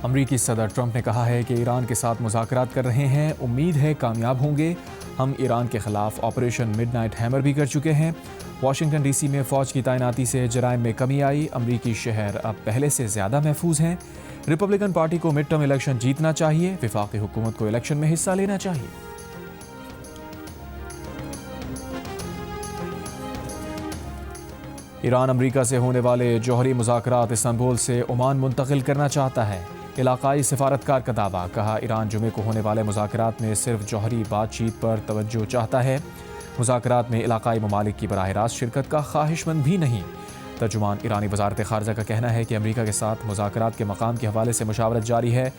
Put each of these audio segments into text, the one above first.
امریکی صدر ٹرمپ نے کہا ہے کہ ایران کے ساتھ مذاکرات کر رہے ہیں، امید ہے کامیاب ہوں گے۔ ہم ایران کے خلاف آپریشن مڈ نائٹ ہیمر بھی کر چکے ہیں۔ واشنگٹن ڈی سی میں فوج کی تعیناتی سے جرائم میں کمی آئی، امریکی شہر اب پہلے سے زیادہ محفوظ ہیں۔ ریپبلکن پارٹی کو مڈ ٹرم الیکشن جیتنا چاہیے، وفاقی حکومت کو الیکشن میں حصہ لینا چاہیے۔ ایران امریکہ سے ہونے والے جوہری مذاکرات استنبول سے عمان منتقل کرنا چاہتا ہے۔ علاقائی سفارتکار کا دعویٰ، کہا ایران جمعے کو ہونے والے مذاکرات میں صرف جوہری بات چیت پر توجہ چاہتا ہے، مذاکرات میں علاقائی ممالک کی براہ راست شرکت کا خواہش مند بھی نہیں۔ ترجمان ایرانی وزارت خارجہ کا کہنا ہے کہ امریکہ کے ساتھ مذاکرات کے مقام کے حوالے سے مشاورت جاری ہے۔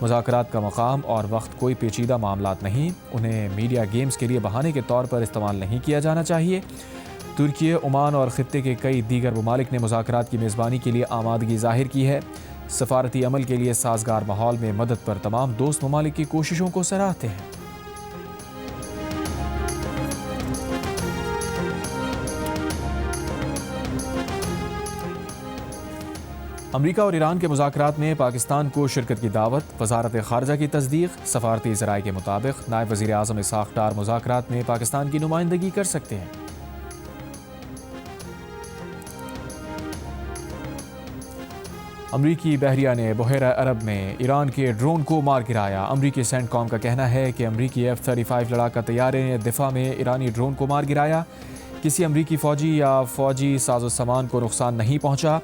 مذاکرات کا مقام اور وقت کوئی پیچیدہ معاملات نہیں، انہیں میڈیا گیمز کے لیے بہانے کے طور پر استعمال نہیں کیا جانا چاہیے۔ ترکی، عمان اور خطے کے کئی دیگر ممالک نے مذاکرات کی میزبانی کے لیے آمادگی ظاہر کی ہے۔ سفارتی عمل کے لیے سازگار ماحول میں مدد پر تمام دوست ممالک کی کوششوں کو سراہتے ہیں۔ امریکہ اور ایران کے مذاکرات میں پاکستان کو شرکت کی دعوت، وزارت خارجہ کی تصدیق۔ سفارتی ذرائع کے مطابق نائب وزیر اعظم اسحاق ڈار مذاکرات میں پاکستان کی نمائندگی کر سکتے ہیں۔ امریکی بحریہ نے بحیرہ عرب میں ایران کے ڈرون کو مار گرایا۔ امریکی سینٹ کام کا کہنا ہے کہ امریکی F-35 لڑاکا طیارے نے دفاع میں ایرانی ڈرون کو مار گرایا۔ کسی امریکی فوجی یا فوجی ساز و سامان کو نقصان نہیں پہنچا۔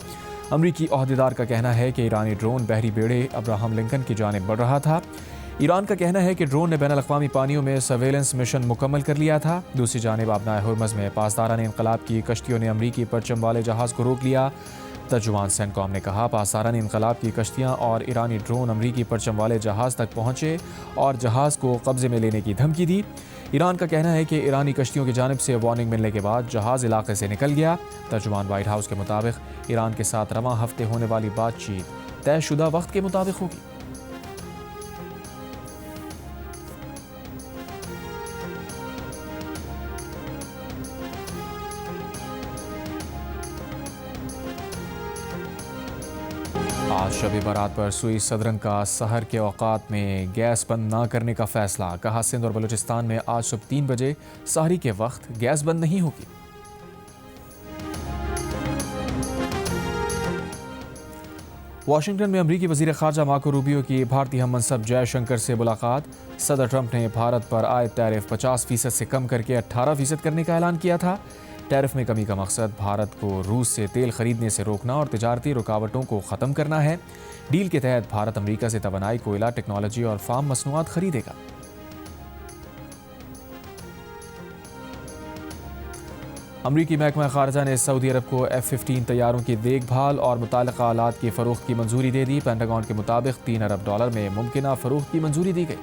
امریکی عہدیدار کا کہنا ہے کہ ایرانی ڈرون بحری بیڑے ابراہم لنکن کی جانب بڑھ رہا تھا۔ ایران کا کہنا ہے کہ ڈرون نے بین الاقوامی پانیوں میں سرویلنس مشن مکمل کر لیا تھا۔ دوسری جانب آبنائے ہرمز میں پاسداران انقلاب کی کشتیوں نے امریکی پرچم والے جہاز کو روک لیا۔ ترجمان سینٹ کام نے کہا پاسداران انقلاب کی کشتیاں اور ایرانی ڈرون امریکی پرچم والے جہاز تک پہنچے اور جہاز کو قبضے میں لینے کی دھمکی دی۔ ایران کا کہنا ہے کہ ایرانی کشتیوں کی جانب سے وارننگ ملنے کے بعد جہاز علاقے سے نکل گیا۔ ترجمان وائٹ ہاؤس کے مطابق ایران کے ساتھ رواں ہفتے ہونے والی بات چیت طے شدہ وقت کے مطابق ہوگی۔ آج شب برات پر سوئی صدرنگ کا سحر کے اوقات میں گیس بند نہ کرنے کا فیصلہ، کہا سندھ اور بلوچستان میں آج صبح 3 بجے سحری کے وقت گیس بند نہیں ہوگی۔ واشنگٹن میں امریکی وزیر خارجہ مارکو روبیو کی بھارتی ہم منصب جے شنکر سے ملاقات۔ صدر ٹرمپ نے بھارت پر عائد ٹیرف 50% سے کم کر کے 18% کرنے کا اعلان کیا تھا۔ ٹیرف میں کمی کا مقصد بھارت کو روس سے تیل خریدنے سے روکنا اور تجارتی رکاوٹوں کو ختم کرنا ہے۔ ڈیل کے تحت بھارت امریکہ سے توانائی، کوئلہ، ٹیکنالوجی اور فارم مصنوعات خریدے گا۔ امریکی محکمہ خارجہ نے سعودی عرب کو F-15 طیاروں کی دیکھ بھال اور متعلقہ آلات کی فروخت کی منظوری دے دی۔ پینٹاگون کے مطابق $3 ارب میں ممکنہ فروخت کی منظوری دی گئی۔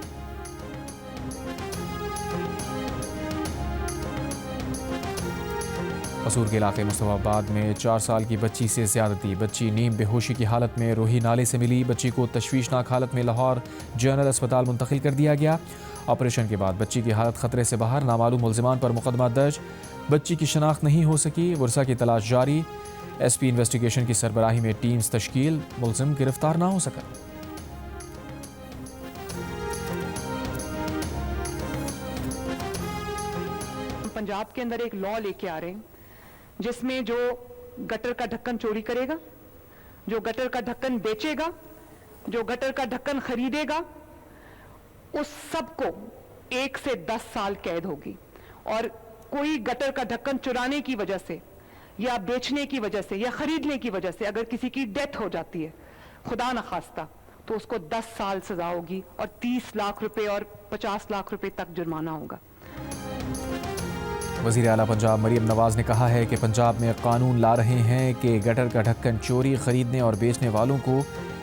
قصور کے علاقے مصطفی آباد میں 4 سال کی بچی سے زیادتی، بچی نیم بے ہوشی کی حالت میں روہی نالے سے ملی۔ بچی کو تشویشناک حالت میں لاہور جنرل اسپتال منتقل کر دیا گیا۔ آپریشن کے بعد بچی کی حالت خطرے سے باہر، نامعلوم ملزمان پر مقدمہ درج۔ بچی کی شناخت نہیں ہو سکی، ورثہ کی تلاش جاری۔ ایس پی انویسٹیگیشن کی سربراہی میں ٹیمز تشکیل، ملزم گرفتار نہ ہو سکا۔ پنجاب کے اندر ایک لا لے کے آ رہے ہیں جس میں جو گٹر کا ڈھکن چوری کرے گا، جو گٹر کا ڈھکن بیچے گا، جو گٹر کا ڈھکن خریدے گا، اس سب کو 1 سے 10 سال قید ہوگی۔ اور کوئی گٹر کا ڈھکن چرانے کی وجہ سے یا بیچنے کی وجہ سے یا خریدنے کی وجہ سے اگر کسی کی ڈیتھ ہو جاتی ہے خدا نخواستہ تو اس کو 10 سال سزا ہوگی اور 30 لاکھ روپے اور 50 لاکھ روپے تک جرمانہ ہوگا۔ وزیر اعلیٰ پنجاب مریم نواز نے کہا ہے کہ پنجاب میں قانون لا رہے ہیں کہ گٹر کا ڈھکن چوری، خریدنے اور بیچنے والوں کو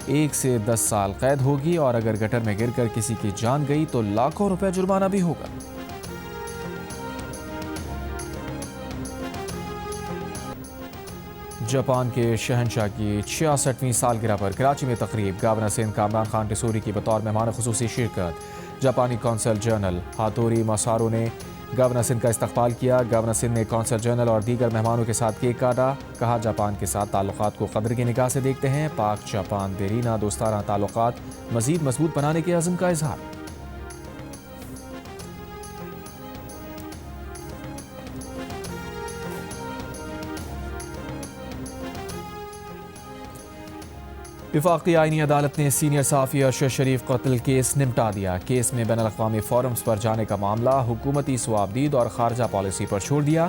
1 سے 10 سال قید ہوگی اور اگر گٹر میں گر کر کسی کی جان گئی تو لاکھوں روپے جرمانہ بھی ہوگا۔ جاپان کے شہنشاہ کی 66ویں سالگرہ پر کراچی میں تقریب، گورنر سندھ کامران خان ٹیسوری کی بطور مہمان خصوصی شرکت۔ جاپانی کونسل جنرل ہاتوری ماسارو نے گورنر سندھ کا استقبال کیا۔ گورنر سندھ نے کونسل جنرل اور دیگر مہمانوں کے ساتھ کیک کاٹا۔ کہا جاپان کے ساتھ تعلقات کو قدر کی نگاہ سے دیکھتے ہیں۔ پاک جاپان دیرینہ دوستانہ تعلقات مزید مضبوط بنانے کے عزم کا اظہار۔ وفاقی آئینی عدالت نے سینئر صحافی ارشد شریف قتل کیس نمٹا دیا۔ کیس میں بین الاقوامی فورمز پر جانے کا معاملہ حکومتی صوابدید اور خارجہ پالیسی پر چھوڑ دیا۔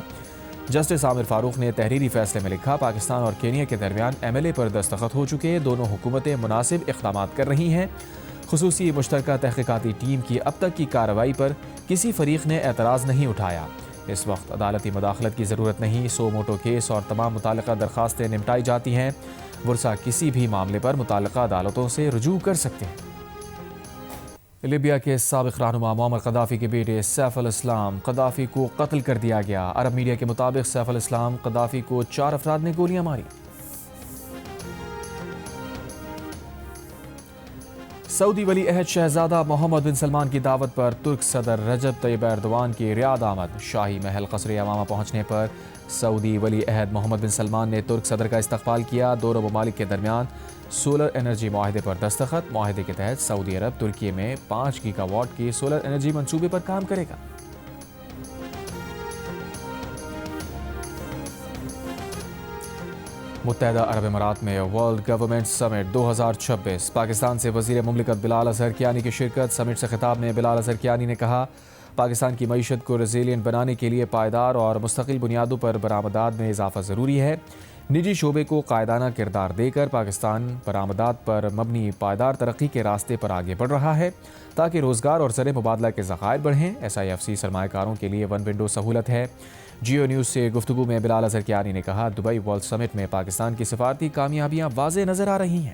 جسٹس عامر فاروق نے تحریری فیصلے میں لکھا، پاکستان اور کینیا کے درمیان MLA پر دستخط ہو چکے، دونوں حکومتیں مناسب اقدامات کر رہی ہیں۔ خصوصی مشترکہ تحقیقاتی ٹیم کی اب تک کی کارروائی پر کسی فریق نے اعتراض نہیں اٹھایا۔ اس وقت عدالتی مداخلت کی ضرورت نہیں، سو موٹو کیس اور تمام متعلقہ درخواستیں نمٹائی جاتی ہیں۔ ورثاء کسی بھی معاملے پر متعلقہ عدالتوں سے رجوع کر سکتے ہیں۔ لیبیا کے سابق رہنما معمر قذافی کے بیٹے سیف الاسلام قذافی کو قتل کر دیا گیا۔ عرب میڈیا کے مطابق سیف الاسلام قذافی کو 4 افراد نے گولیاں ماری۔ سعودی ولی عہد شہزادہ محمد بن سلمان کی دعوت پر ترک صدر رجب طیب ایردوان کی ریاض آمد۔ شاہی محل قصر یمامہ پہنچنے پر سعودی ولی عہد محمد بن سلمان نے ترک صدر کا استقبال کیا۔ دونوں ممالک کے درمیان سولر انرجی معاہدے پر دستخط۔ معاہدے کے تحت سعودی عرب ترکی میں 5 گیگا واٹ کی سولر انرجی منصوبے پر کام کرے گا۔ متحدہ عرب امارات میں ورلڈ گورنمنٹ سمٹ 2026۔ پاکستان سے وزیر مملکت بلال اظہر کیانی کی شرکت۔ سمٹ سے خطاب میں بلال اظہر کیانی نے کہا، پاکستان کی معیشت کو ریزیلینٹ بنانے کے لیے پائیدار اور مستقل بنیادوں پر برآمدات میں اضافہ ضروری ہے۔ نجی شعبے کو قائدانہ کردار دے کر پاکستان برآمدات پر مبنی پائیدار ترقی کے راستے پر آگے بڑھ رہا ہے تاکہ روزگار اور زر مبادلہ کے ذخائر بڑھیں۔ SIFC سرمایہ کاروں کے لیے ون ونڈو سہولت ہے۔ جیو نیوز سے گفتگو میں بلال اظہر کیانی نے کہا، دبئی ورلڈ سمٹ میں پاکستان کی سفارتی کامیابیاں واضح نظر آ رہی ہیں۔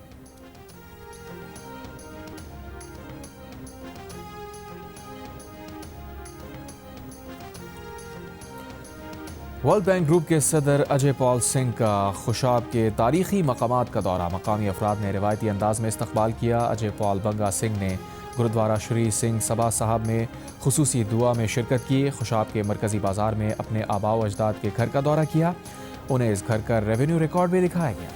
ورلڈ بینک گروپ کے صدر اجے پال سنگھ کا خوشاب کے تاریخی مقامات کا دورہ۔ مقامی افراد نے روایتی انداز میں استقبال کیا۔ اجے پال بنگا سنگھ نے گرودوارہ شری سنگھ سبھا صاحب میں خصوصی دعا میں شرکت کی۔ خوشاب کے مرکزی بازار میں اپنے آباء و اجداد کے گھر کا دورہ کیا۔ انہیں اس گھر کا ریونیو ریکارڈ بھی دکھایا گیا۔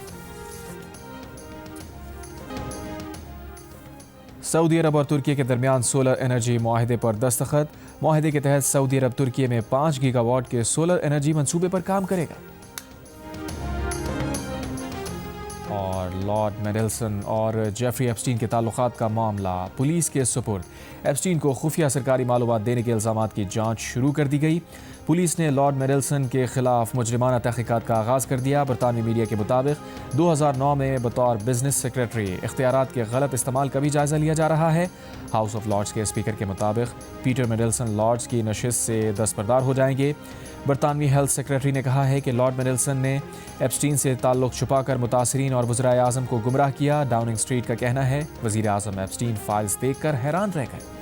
سعودی عرب اور ترکی کے درمیان سولر انرجی معاہدے پر دستخط۔ معاہدے کے تحت سعودی عرب ترکی میں 5 گیگا واٹ کے سولر انرجی منصوبے پر کام کرے گا۔ اور لارڈ میڈلسن اور جیفری ایپسٹین کے تعلقات کا معاملہ پولیس کے سپرد۔ ایپسٹین کو خفیہ سرکاری معلومات دینے کے الزامات کی جانچ شروع کر دی گئی۔ پولیس نے لارڈ میڈلسن کے خلاف مجرمانہ تحقیقات کا آغاز کر دیا۔ برطانوی میڈیا کے مطابق 2009 میں بطور بزنس سیکرٹری اختیارات کے غلط استعمال کا بھی جائزہ لیا جا رہا ہے۔ ہاؤس آف لارڈز کے اسپیکر کے مطابق پیٹر میڈلسن لارڈز کی نشست سے دستبردار ہو جائیں گے۔ برطانوی ہیلتھ سیکرٹری نے کہا ہے کہ لارڈ میڈلسن نے ایپسٹین سے تعلق چھپا کر متاثرین اور وزرائے اعظم کو گمراہ کیا۔ ڈاؤننگ اسٹریٹ کا کہنا ہے وزیر اعظم ایپسٹین فائلز دیکھ کر حیران رہ گئے۔